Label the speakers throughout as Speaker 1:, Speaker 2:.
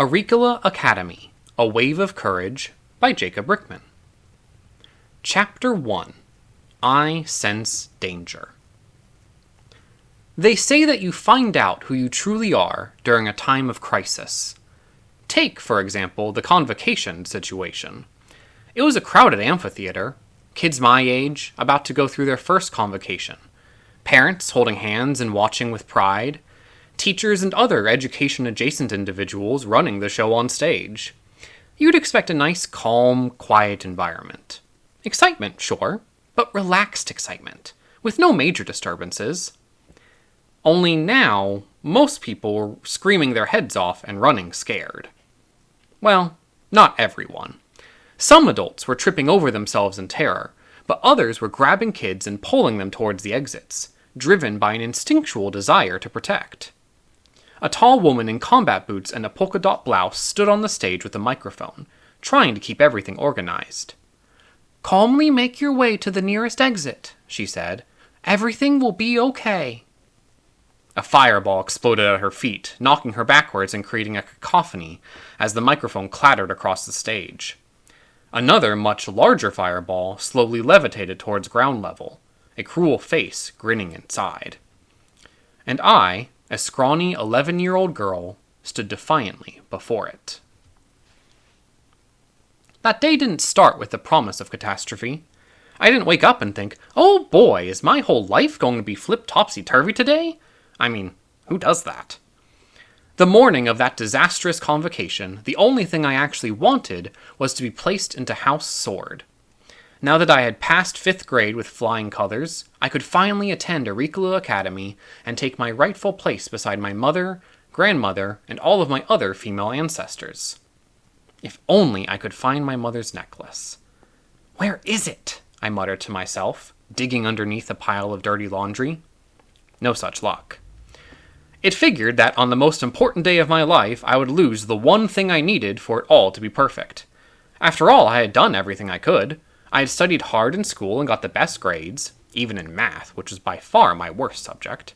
Speaker 1: Arikala Academy, A Wave of Courage by Jacob Rickman. Chapter 1. I Sense Danger. They say that you find out who you truly are during a time of crisis. Take, for example, the convocation situation. It was a crowded amphitheater, kids my age about to go through their first convocation, parents holding hands and watching with pride, teachers and other education-adjacent individuals running the show on stage. You'd expect a nice, calm, quiet environment. Excitement, sure, but relaxed excitement, with no major disturbances. Only now, most people were screaming their heads off and running scared. Well, not everyone. Some adults were tripping over themselves in terror, but others were grabbing kids and pulling them towards the exits, driven by an instinctual desire to protect. A tall woman in combat boots and a polka dot blouse stood on the stage with a microphone, trying to keep everything organized. "Calmly make your way to the nearest exit," she said. "Everything will be okay." A fireball exploded at her feet, knocking her backwards and creating a cacophony as the microphone clattered across the stage. Another, much larger fireball slowly levitated towards ground level, a cruel face grinning inside. And I, a scrawny 11-year-old girl, stood defiantly before it. That day didn't start with the promise of catastrophe. I didn't wake up and think, "Oh boy, is my whole life going to be flipped topsy-turvy today?" I mean, who does that? The morning of that disastrous convocation, the only thing I actually wanted was to be placed into House Sword. Now that I had passed 5th grade with flying colors, I could finally attend Arikala Academy and take my rightful place beside my mother, grandmother, and all of my other female ancestors. If only I could find my mother's necklace. "Where is it?" I muttered to myself, digging underneath a pile of dirty laundry. No such luck. It figured that on the most important day of my life, I would lose the one thing I needed for it all to be perfect. After all, I had done everything I could. I had studied hard in school and got the best grades, even in math, which was by far my worst subject,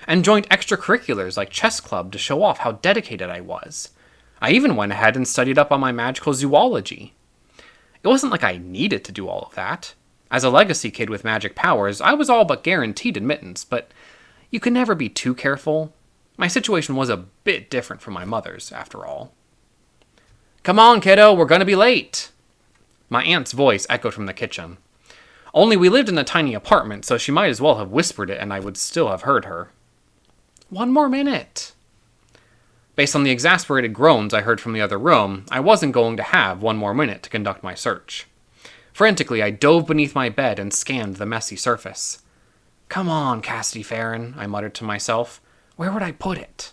Speaker 1: and joined extracurriculars like chess club to show off how dedicated I was. I even went ahead and studied up on my magical zoology. It wasn't like I needed to do all of that. As a legacy kid with magic powers, I was all but guaranteed admittance, but you can never be too careful. My situation was a bit different from my mother's, after all. "Come on, kiddo, we're gonna be late!" My aunt's voice echoed from the kitchen. Only we lived in a tiny apartment, so she might as well have whispered it and I would still have heard her. "One more minute." Based on the exasperated groans I heard from the other room, I wasn't going to have one more minute to conduct my search. Frantically, I dove beneath my bed and scanned the messy surface. "Come on, Cassidy Farron," I muttered to myself. "Where would I put it?"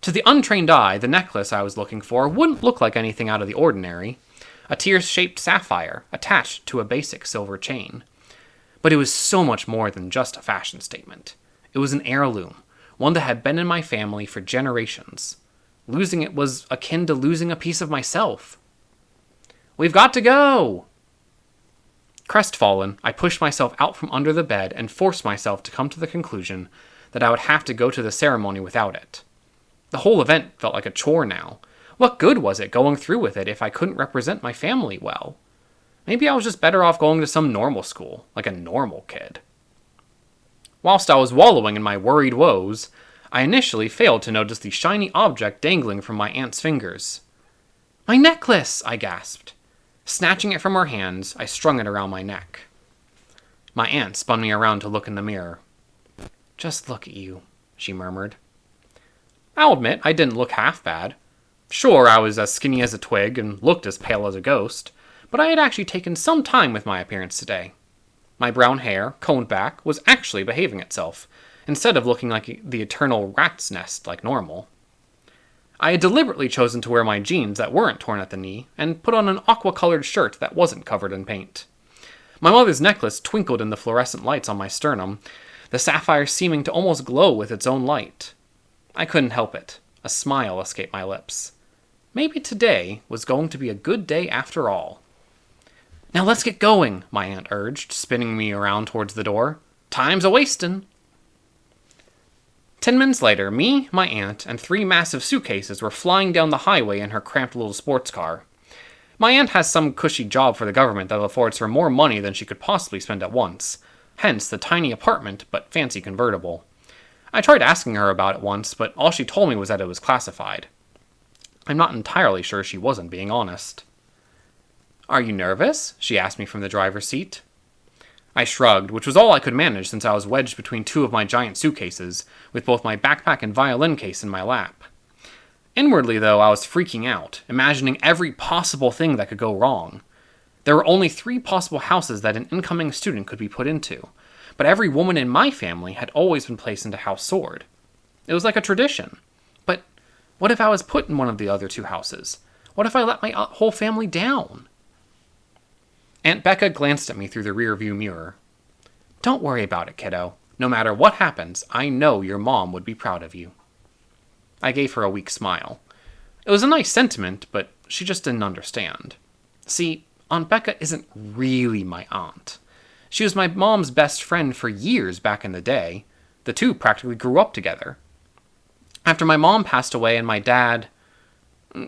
Speaker 1: To the untrained eye, the necklace I was looking for wouldn't look like anything out of the ordinary. A tear-shaped sapphire attached to a basic silver chain. But it was so much more than just a fashion statement. It was an heirloom, one that had been in my family for generations. Losing it was akin to losing a piece of myself. "We've got to go!" Crestfallen, I pushed myself out from under the bed and forced myself to come to the conclusion that I would have to go to the ceremony without it. The whole event felt like a chore now. What good was it going through with it if I couldn't represent my family well? Maybe I was just better off going to some normal school, like a normal kid. Whilst I was wallowing in my worried woes, I initially failed to notice the shiny object dangling from my aunt's fingers. "My necklace!" I gasped. Snatching it from her hands, I strung it around my neck. My aunt spun me around to look in the mirror. "Just look at you," she murmured. I'll admit, I didn't look half bad. Sure, I was as skinny as a twig and looked as pale as a ghost, but I had actually taken some time with my appearance today. My brown hair, combed back, was actually behaving itself, instead of looking like the eternal rat's nest like normal. I had deliberately chosen to wear my jeans that weren't torn at the knee, and put on an aqua-colored shirt that wasn't covered in paint. My mother's necklace twinkled in the fluorescent lights on my sternum, the sapphire seeming to almost glow with its own light. I couldn't help it. A smile escaped my lips. Maybe today was going to be a good day after all. "Now let's get going," my aunt urged, spinning me around towards the door. "Time's a-wastin'." 10 minutes later, me, my aunt, and 3 massive suitcases were flying down the highway in her cramped little sports car. My aunt has some cushy job for the government that affords her more money than she could possibly spend at once, hence the tiny apartment but fancy convertible. I tried asking her about it once, but all she told me was that it was classified. I'm not entirely sure she wasn't being honest. "Are you nervous?" she asked me from the driver's seat. I shrugged, which was all I could manage since I was wedged between 2 of my giant suitcases, with both my backpack and violin case in my lap. Inwardly, though, I was freaking out, imagining every possible thing that could go wrong. There were only 3 possible houses that an incoming student could be put into, but every woman in my family had always been placed into House Sword. It was like a tradition. But what if I was put in one of the other 2 houses? What if I let my whole family down? Aunt Becca glanced at me through the rearview mirror. "Don't worry about it, kiddo. No matter what happens, I know your mom would be proud of you." I gave her a weak smile. It was a nice sentiment, but she just didn't understand. See, Aunt Becca isn't really my aunt. She was my mom's best friend for years back in the day. The 2 practically grew up together. After my mom passed away and my dad...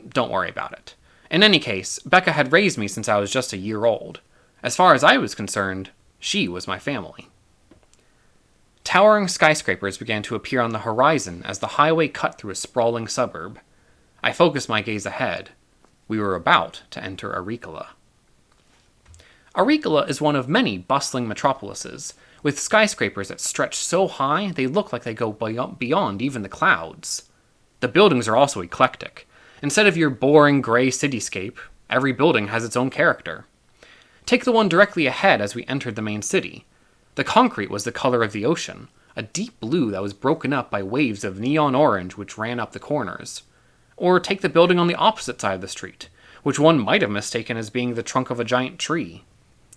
Speaker 1: Don't worry about it. In any case, Becca had raised me since I was just a year old. As far as I was concerned, she was my family. Towering skyscrapers began to appear on the horizon as the highway cut through a sprawling suburb. I focused my gaze ahead. We were about to enter Arikala. Arikala is one of many bustling metropolises, with skyscrapers that stretch so high they look like they go beyond even the clouds. The buildings are also eclectic. Instead of your boring gray cityscape, every building has its own character. Take the one directly ahead as we entered the main city. The concrete was the color of the ocean, a deep blue that was broken up by waves of neon orange which ran up the corners. Or take the building on the opposite side of the street, which one might have mistaken as being the trunk of a giant tree.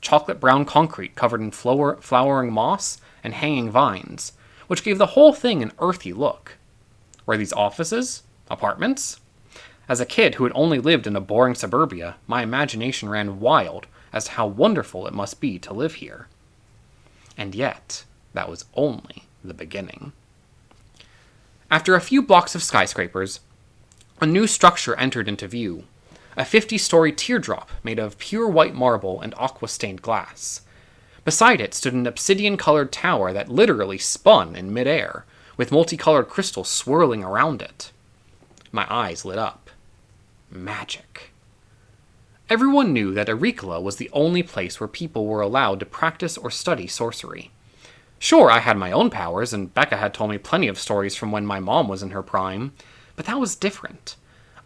Speaker 1: Chocolate brown concrete covered in flowering moss and hanging vines, which gave the whole thing an earthy look. Were these offices? Apartments? As a kid who had only lived in a boring suburbia, my imagination ran wild as to how wonderful it must be to live here. And yet, that was only the beginning. After a few blocks of skyscrapers, a new structure entered into view. A 50-story teardrop made of pure white marble and aqua-stained glass. Beside it stood an obsidian-colored tower that literally spun in midair, with multicolored crystals swirling around it. My eyes lit up. Magic. Everyone knew that Arikala was the only place where people were allowed to practice or study sorcery. Sure, I had my own powers, and Becca had told me plenty of stories from when my mom was in her prime, but that was different.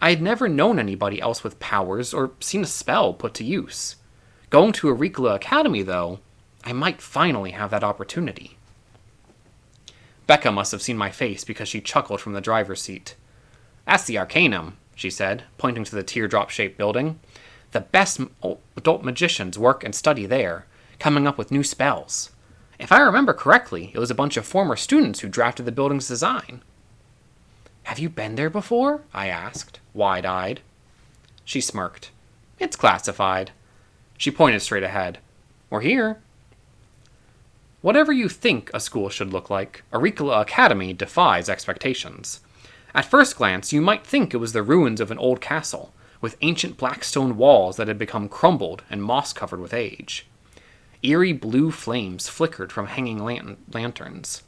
Speaker 1: I had never known anybody else with powers or seen a spell put to use. Going to Arikala Academy, though, I might finally have that opportunity. Becca must have seen my face because she chuckled from the driver's seat. "That's the Arcanum," she said, pointing to the teardrop-shaped building. "The best adult magicians work and study there, coming up with new spells. If I remember correctly, it was a bunch of former students who drafted the building's design." "Have you been there before?" I asked, wide-eyed. She smirked. "It's classified." She pointed straight ahead. "We're here." Whatever you think a school should look like, Arikala Academy defies expectations. At first glance, you might think it was the ruins of an old castle, with ancient black stone walls that had become crumbled and moss-covered with age. Eerie blue flames flickered from hanging lanterns.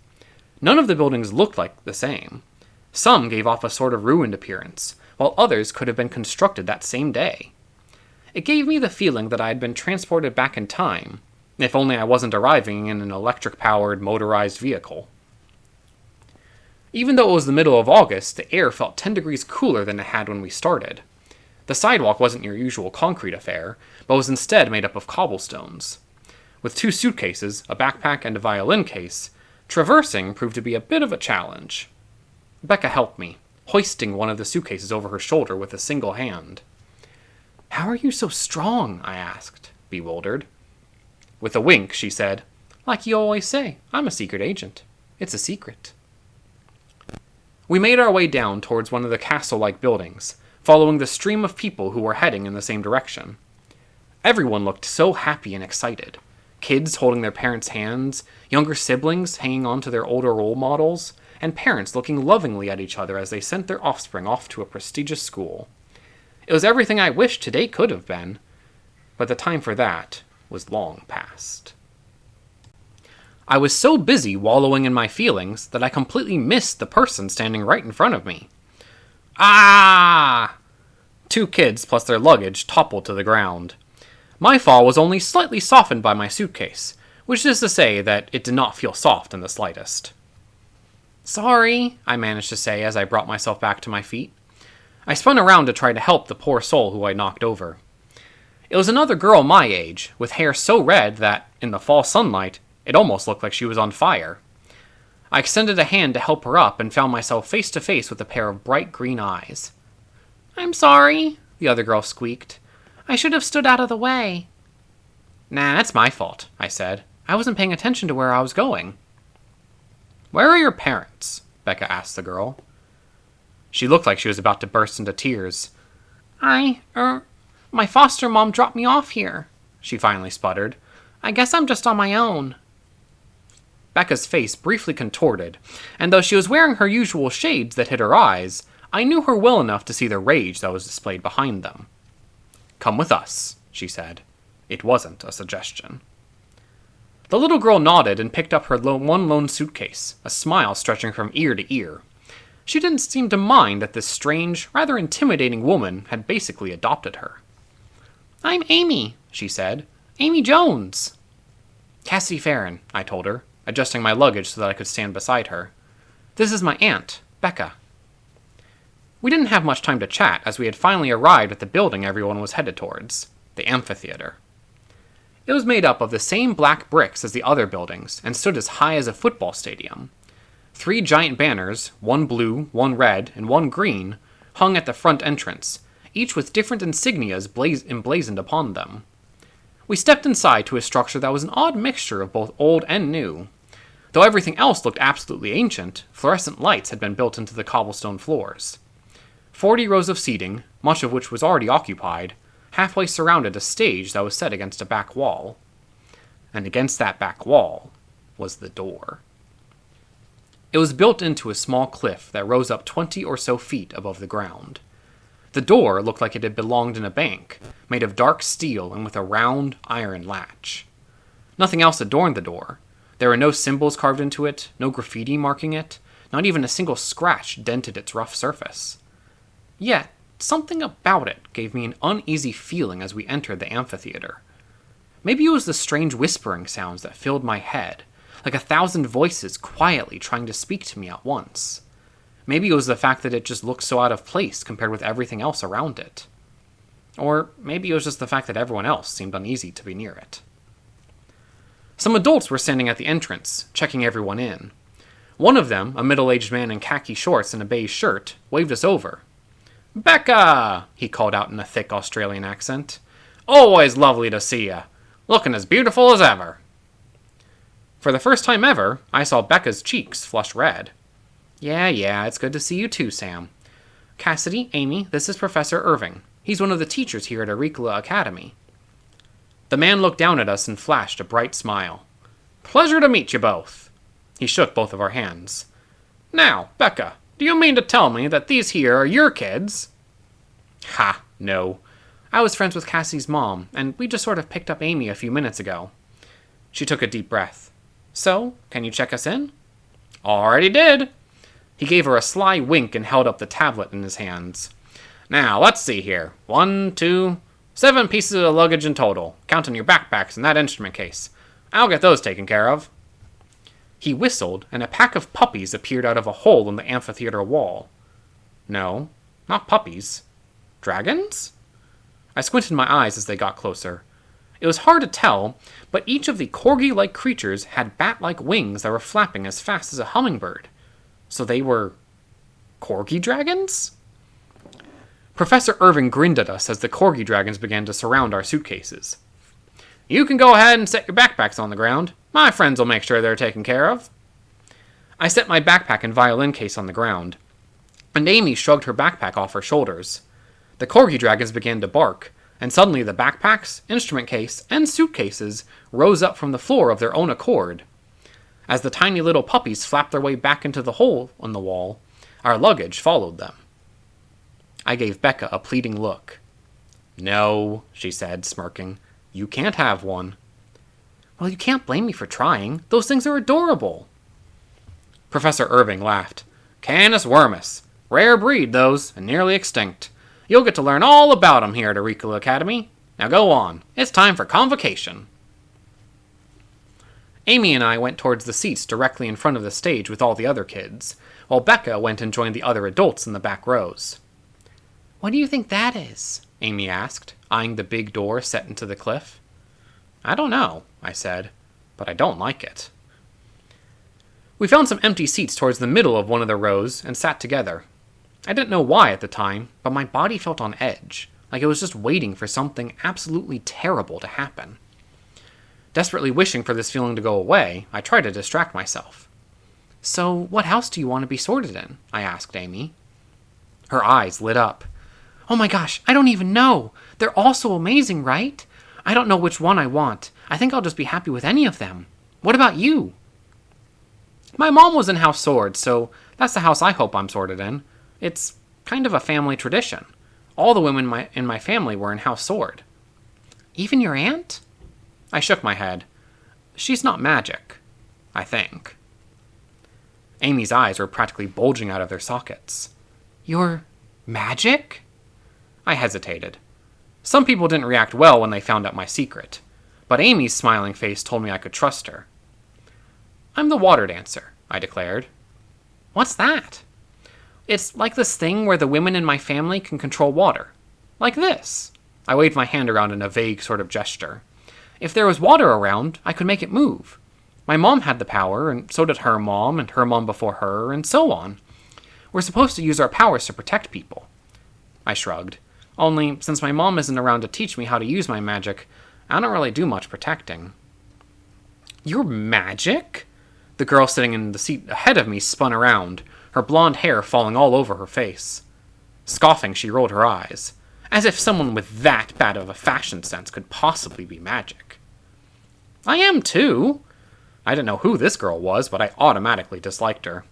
Speaker 1: None of the buildings looked like the same. Some gave off a sort of ruined appearance, while others could have been constructed that same day. It gave me the feeling that I had been transported back in time, if only I wasn't arriving in an electric-powered, motorized vehicle. Even though it was the middle of August, the air felt 10 degrees cooler than it had when we started. The sidewalk wasn't your usual concrete affair, but was instead made up of cobblestones. With 2 suitcases, a backpack, and a violin case, traversing proved to be a bit of a challenge. Becca helped me, hoisting one of the suitcases over her shoulder with a single hand. "How are you so strong?" I asked, bewildered. With a wink, she said, "Like you always say, I'm a secret agent. It's a secret." We made our way down towards one of the castle-like buildings, following the stream of people who were heading in the same direction. Everyone looked so happy and excited. Kids holding their parents' hands, younger siblings hanging on to their older role models, and parents looking lovingly at each other as they sent their offspring off to a prestigious school. It was everything I wished today could have been, but the time for that was long past. I was so busy wallowing in my feelings that I completely missed the person standing right in front of me. Ah! 2 kids plus their luggage toppled to the ground. My fall was only slightly softened by my suitcase, which is to say that it did not feel soft in the slightest. Sorry, I managed to say as I brought myself back to my feet. I spun around to try to help the poor soul who I knocked over. It was another girl my age, with hair so red that, in the fall sunlight, it almost looked like she was on fire. I extended a hand to help her up and found myself face to face with a pair of bright green eyes. I'm sorry, the other girl squeaked. I should have stood out of the way. Nah, that's my fault, I said. I wasn't paying attention to where I was going. Where are your parents? Becca asked the girl. She looked like she was about to burst into tears. My foster mom dropped me off here, she finally sputtered. I guess I'm just on my own. Becca's face briefly contorted, and though she was wearing her usual shades that hid her eyes, I knew her well enough to see the rage that was displayed behind them. Come with us, she said. It wasn't a suggestion. The little girl nodded and picked up her one lone suitcase, a smile stretching from ear to ear. She didn't seem to mind that this strange, rather intimidating woman had basically adopted her. I'm Amy, she said. Amy Jones. Cassidy Farron, I told her, adjusting my luggage so that I could stand beside her. This is my aunt, Becca. We didn't have much time to chat as we had finally arrived at the building everyone was headed towards, the amphitheater. It was made up of the same black bricks as the other buildings and stood as high as a football stadium. 3 giant banners, one blue, one red, and one green, hung at the front entrance, each with different insignias emblazoned upon them. We stepped inside to a structure that was an odd mixture of both old and new. Though everything else looked absolutely ancient, fluorescent lights had been built into the cobblestone floors. 40 rows of seating, much of which was already occupied, halfway surrounded a stage that was set against a back wall. And against that back wall was the door. It was built into a small cliff that rose up 20 or so feet above the ground. The door looked like it had belonged in a bank, made of dark steel and with a round, iron latch. Nothing else adorned the door. There were no symbols carved into it, no graffiti marking it, not even a single scratch dented its rough surface. Yet, something about it gave me an uneasy feeling as we entered the amphitheater. Maybe it was the strange whispering sounds that filled my head, like 1,000 voices quietly trying to speak to me at once. Maybe it was the fact that it just looked so out of place compared with everything else around it. Or maybe it was just the fact that everyone else seemed uneasy to be near it. Some adults were standing at the entrance, checking everyone in. One of them, a middle-aged man in khaki shorts and a beige shirt, waved us over. "Becca!" he called out in a thick Australian accent. "Always lovely to see ya. Looking as beautiful as ever." For the first time ever, I saw Becca's cheeks flush red. Yeah, it's good to see you too, Sam. Cassidy, Amy, this is Professor Irving. He's one of the teachers here at Arikala Academy. The man looked down at us and flashed a bright smile. "Pleasure to meet you both." He shook both of our hands. "Now, Becca, do you mean to tell me that these here are your kids?" "Ha, no. I was friends with Cassie's mom, and we just sort of picked up Amy a few minutes ago." She took a deep breath. "So, can you check us in?" "Already did." He gave her a sly wink and held up the tablet in his hands. "Now, let's see here. 1, 2, 7 pieces of luggage in total, counting your backpacks and that instrument case. I'll get those taken care of." He whistled, and a pack of puppies appeared out of a hole in the amphitheater wall. No, not puppies. Dragons? I squinted my eyes as they got closer. It was hard to tell, but each of the corgi-like creatures had bat-like wings that were flapping as fast as a hummingbird. So they were corgi dragons? Professor Irving grinned at us as the corgi dragons began to surround our suitcases. "You can go ahead and set your backpacks on the ground. My friends will make sure they're taken care of." I set my backpack and violin case on the ground, and Amy shrugged her backpack off her shoulders. The corgi dragons began to bark, and suddenly the backpacks, instrument case, and suitcases rose up from the floor of their own accord. As the tiny little puppies flapped their way back into the hole in the wall, our luggage followed them. I gave Becca a pleading look. "No," she said, smirking. "You can't have one." "Well, you can't blame me for trying. Those things are adorable." Professor Irving laughed. "Canis wormus. Rare breed, those, and nearly extinct. You'll get to learn all about 'em here at Arikala Academy. Now go on. It's time for convocation." Amy and I went towards the seats directly in front of the stage with all the other kids, while Becca went and joined the other adults in the back rows. "What do you think that is?" Amy asked, eyeing the big door set into the cliff. "I don't know," I said, "but I don't like it." We found some empty seats towards the middle of one of the rows and sat together. I didn't know why at the time, but my body felt on edge, like it was just waiting for something absolutely terrible to happen. Desperately wishing for this feeling to go away, I tried to distract myself. "So, what house do you want to be sorted in?" I asked Amy. Her eyes lit up. "Oh my gosh, I don't even know! They're all so amazing, right? I don't know which one I want. I think I'll just be happy with any of them. What about you?" My mom was in House Sword, so that's the house I hope I'm sorted in. It's kind of a family tradition. All the women in my family were in House Sword. "Even your aunt?" I shook my head. "She's not magic, I think." Amy's eyes were practically bulging out of their sockets. "You're magic?" I hesitated. Some people didn't react well when they found out my secret, but Amy's smiling face told me I could trust her. "I'm the water dancer," I declared. "What's that?" "It's like this thing where the women in my family can control water. Like this." I waved my hand around in a vague sort of gesture. "If there was water around, I could make it move. My mom had the power, and so did her mom, and her mom before her, and so on. We're supposed to use our powers to protect people." I shrugged. Only, since my mom isn't around to teach me how to use my magic, I don't really do much protecting. "You're magic?" The girl sitting in the seat ahead of me spun around, her blonde hair falling all over her face. Scoffing, she rolled her eyes, as if someone with that bad of a fashion sense could possibly be magic. "I am too." I didn't know who this girl was, but I automatically disliked her.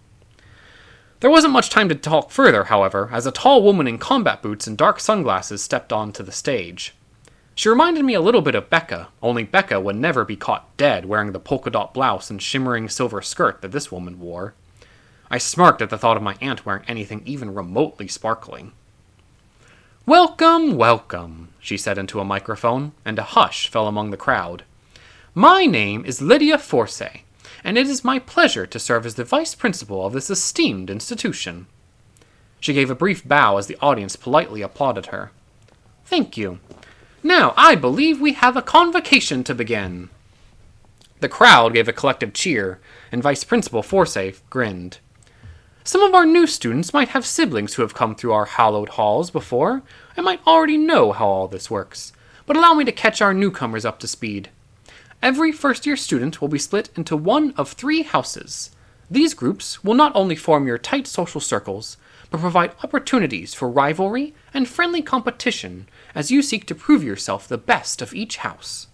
Speaker 1: There wasn't much time to talk further, however, as a tall woman in combat boots and dark sunglasses stepped onto the stage. She reminded me a little bit of Becca, only Becca would never be caught dead wearing the polka dot blouse and shimmering silver skirt that this woman wore. I smirked at the thought of my aunt wearing anything even remotely sparkling. "Welcome, welcome," she said into a microphone, and a hush fell among the crowd. "My name is Lydia Force, and it is my pleasure to serve as the vice principal of this esteemed institution." She gave a brief bow as the audience politely applauded her. "Thank you. Now, I believe we have a convocation to begin." The crowd gave a collective cheer, and Vice Principal Forsyth grinned. "Some of our new students might have siblings who have come through our hallowed halls before, and might already know how all this works, but allow me to catch our newcomers up to speed. Every first-year student will be split into one of 3 houses. These groups will not only form your tight social circles, but provide opportunities for rivalry and friendly competition as you seek to prove yourself the best of each house.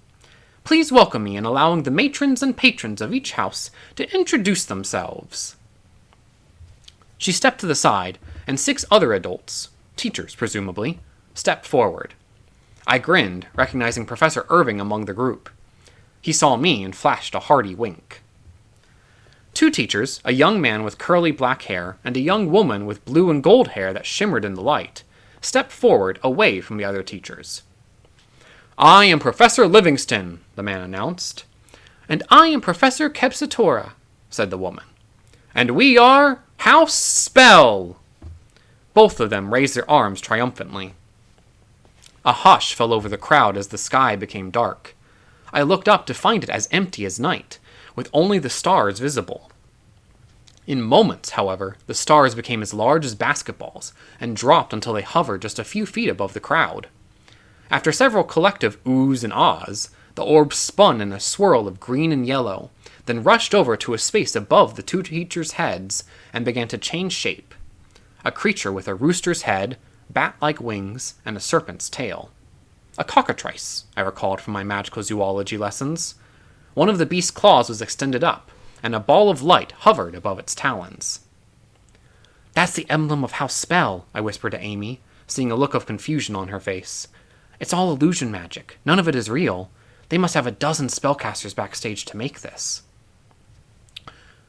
Speaker 1: Please welcome me in allowing the matrons and patrons of each house to introduce themselves." She stepped to the side, and 6 other adults, teachers presumably, stepped forward. I grinned, recognizing Professor Irving among the group. He saw me and flashed a hearty wink. 2 teachers, a young man with curly black hair and a young woman with blue and gold hair that shimmered in the light, stepped forward away from the other teachers. "I am Professor Livingston," the man announced. "And I am Professor Kepsitora," said the woman. "And we are House Spell!" Both of them raised their arms triumphantly. A hush fell over the crowd as the sky became dark. I looked up to find it as empty as night, with only the stars visible. In moments, however, the stars became as large as basketballs, and dropped until they hovered just a few feet above the crowd. After several collective oohs and ahs, the orb spun in a swirl of green and yellow, then rushed over to a space above the 2 teachers' heads, and began to change shape. A creature with a rooster's head, bat-like wings, and a serpent's tail. A cockatrice, I recalled from my magical zoology lessons. One of the beast's claws was extended up, and a ball of light hovered above its talons. "That's the emblem of House Spell," I whispered to Amy, seeing a look of confusion on her face. "It's all illusion magic. None of it is real. They must have a dozen spellcasters backstage to make this."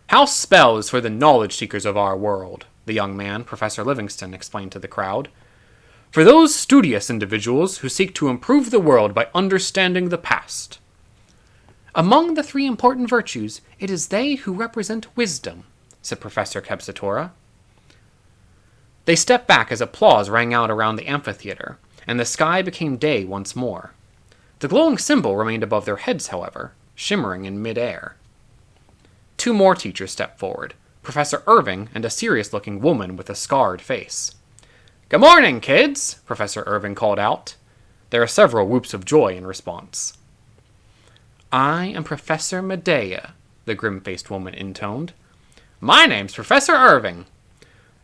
Speaker 1: "House Spell is for the knowledge seekers of our world," the young man, Professor Livingston, explained to the crowd. "For those studious individuals who seek to improve the world by understanding the past. Among the 3 important virtues, it is they who represent wisdom," said Professor Kebsatora. They stepped back as applause rang out around the amphitheater, and the sky became day once more. The glowing symbol remained above their heads, however, shimmering in mid-air. 2 more teachers stepped forward, Professor Irving and a serious-looking woman with a scarred face. "Good morning, kids," Professor Irving called out. There were several whoops of joy in response. "I am Professor Medea," the grim-faced woman intoned. "My name's Professor Irving.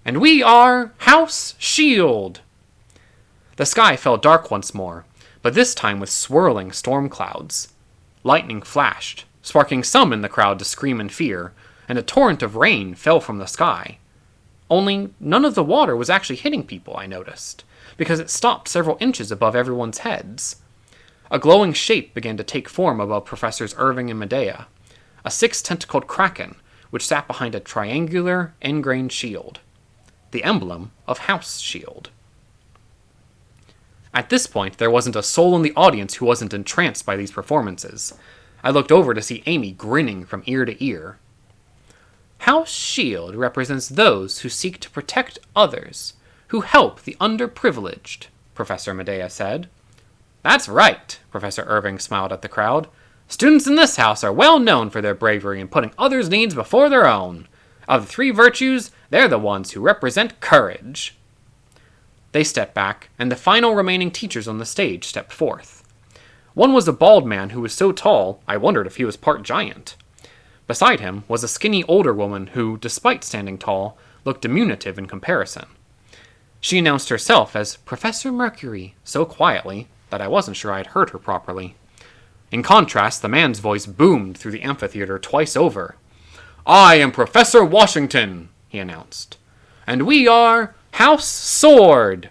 Speaker 1: And we are House Shield." The sky fell dark once more, but this time with swirling storm clouds. Lightning flashed, sparking some in the crowd to scream in fear, and a torrent of rain fell from the sky. Only none of the water was actually hitting people, I noticed, because it stopped several inches above everyone's heads. A glowing shape began to take form above Professors Irving and Medea, a 6-tentacled kraken which sat behind a triangular, ingrained shield, the emblem of House Shield. At this point, there wasn't a soul in the audience who wasn't entranced by these performances. I looked over to see Amy grinning from ear to ear. "House Shield represents those who seek to protect others, who help the underprivileged," Professor Medea said. "That's right," Professor Irving smiled at the crowd. "Students in this house are well known for their bravery in putting others' needs before their own. Of the 3 virtues, they're the ones who represent courage." They stepped back, and the final remaining teachers on the stage stepped forth. One was a bald man who was so tall, I wondered if he was part giant. Beside him was a skinny older woman who, despite standing tall, looked diminutive in comparison. She announced herself as Professor Mercury so quietly that I wasn't sure I'd heard her properly. In contrast, the man's voice boomed through the amphitheater twice over. "I am Professor Washington," he announced. "And we are House Sword."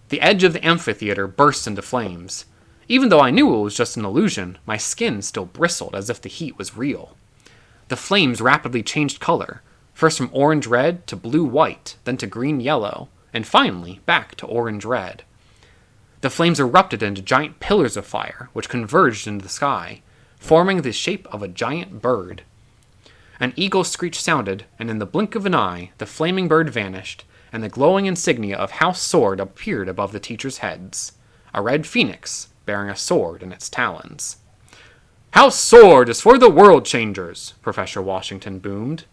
Speaker 1: The edge of the amphitheater burst into flames. Even though I knew it was just an illusion, my skin still bristled as if the heat was real. The flames rapidly changed color, first from orange-red to blue-white, then to green-yellow, and finally back to orange-red. The flames erupted into giant pillars of fire, which converged into the sky, forming the shape of a giant bird. An eagle screech sounded, and in the blink of an eye, the flaming bird vanished, and the glowing insignia of House Sword appeared above the teachers' heads. A red phoenix, bearing a sword in its talons. "House Sword is for the world changers," Professor Washington boomed.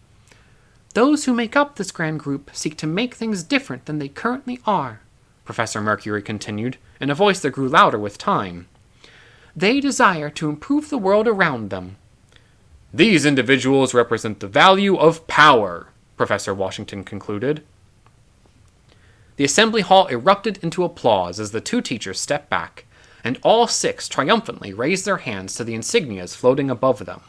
Speaker 1: "Those who make up this grand group seek to make things different than they currently are," Professor Mercury continued, in a voice that grew louder with time. "They desire to improve the world around them." "These individuals represent the value of power," Professor Washington concluded. The assembly hall erupted into applause as the 2 teachers stepped back, and all 6 triumphantly raised their hands to the insignias floating above them.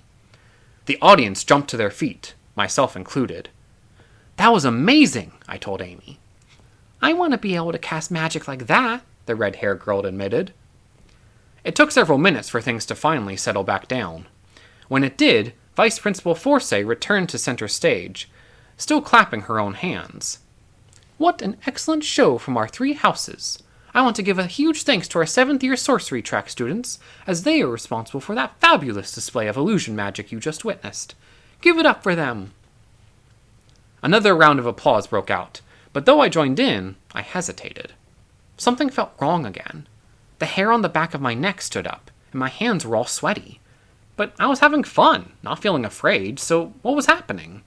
Speaker 1: The audience jumped to their feet, myself included. "That was amazing," I told Amy. "I want to be able to cast magic like that," the red-haired girl admitted. It took several minutes for things to finally settle back down. When it did, Vice Principal Forsay returned to center stage, still clapping her own hands. "What an excellent show from our 3 houses. I want to give a huge thanks to our 7th-year sorcery track students, as they are responsible for that fabulous display of illusion magic you just witnessed. Give it up for them." Another round of applause broke out, but though I joined in, I hesitated. Something felt wrong again. The hair on the back of my neck stood up, and my hands were all sweaty. But I was having fun, not feeling afraid, so what was happening?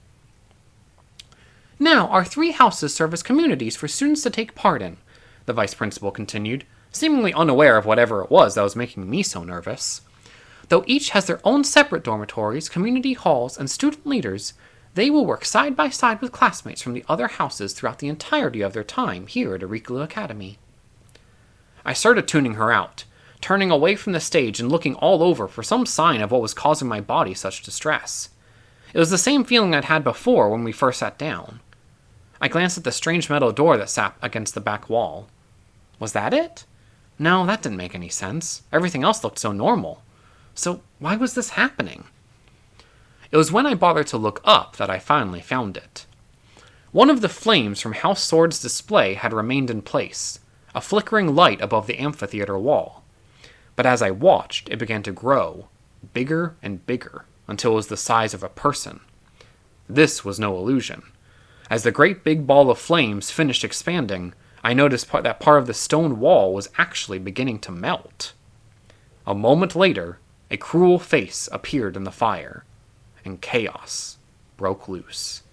Speaker 1: "Now, our 3 houses serve as communities for students to take part in," the vice principal continued, seemingly unaware of whatever it was that was making me so nervous. "Though each has their own separate dormitories, community halls, and student leaders, they will work side by side with classmates from the other houses throughout the entirety of their time here at Arikala Academy." I started tuning her out, turning away from the stage and looking all over for some sign of what was causing my body such distress. It was the same feeling I'd had before when we first sat down. I glanced at the strange metal door that sat against the back wall. Was that it? No, that didn't make any sense. Everything else looked so normal. So why was this happening? It was when I bothered to look up that I finally found it. One of the flames from House Sword's display had remained in place, a flickering light above the amphitheater wall. But as I watched, it began to grow, bigger and bigger, until it was the size of a person. This was no illusion. As the great big ball of flames finished expanding, I noticed that part of the stone wall was actually beginning to melt. A moment later, a cruel face appeared in the fire, and chaos broke loose.